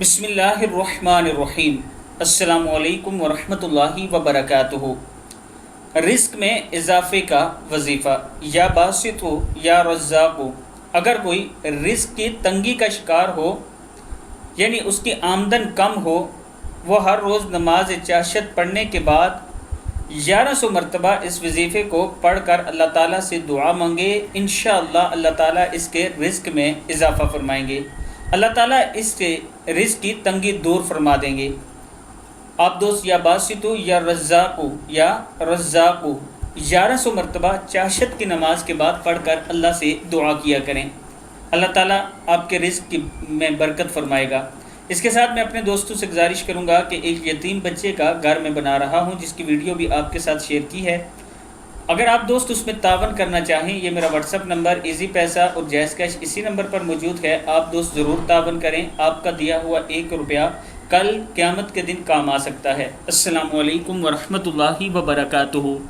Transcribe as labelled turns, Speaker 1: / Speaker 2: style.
Speaker 1: بسم اللہ الرحمن الرحیم۔ السلام علیکم ورحمۃ اللہ وبرکاتہ۔ رزق میں اضافے کا وظیفہ، یا باسط ہو یا رزاق ہو، اگر کوئی رزق کی تنگی کا شکار ہو، یعنی اس کی آمدن کم ہو، وہ ہر روز نماز چاشت پڑھنے کے بعد 1100 مرتبہ اس وظیفے کو پڑھ کر اللہ تعالیٰ سے دعا مانگے، انشاءاللہ اللہ تعالیٰ اس کے رزق میں اضافہ فرمائیں گے، اللہ تعالیٰ اس کے رزق کی تنگی دور فرما دیں گے۔ آپ دوست یا باسطو یا رزاقو یا رزاقو 1100 مرتبہ چاشت کی نماز کے بعد پڑھ کر اللہ سے دعا کیا کریں، اللہ تعالیٰ آپ کے رزق میں برکت فرمائے گا۔ اس کے ساتھ میں اپنے دوستوں سے گزارش کروں گا کہ ایک یتیم بچے کا گھر میں بنا رہا ہوں، جس کی ویڈیو بھی آپ کے ساتھ شیئر کی ہے۔ اگر آپ دوست اس میں تعاون کرنا چاہیں، یہ میرا واٹس ایپ نمبر ایزی پیسہ اور جیز کیش اسی نمبر پر موجود ہے، آپ دوست ضرور تعاون کریں، آپ کا دیا ہوا 1 روپیہ کل قیامت کے دن کام آ سکتا ہے۔ السلام علیکم ورحمۃ اللہ وبرکاتہ۔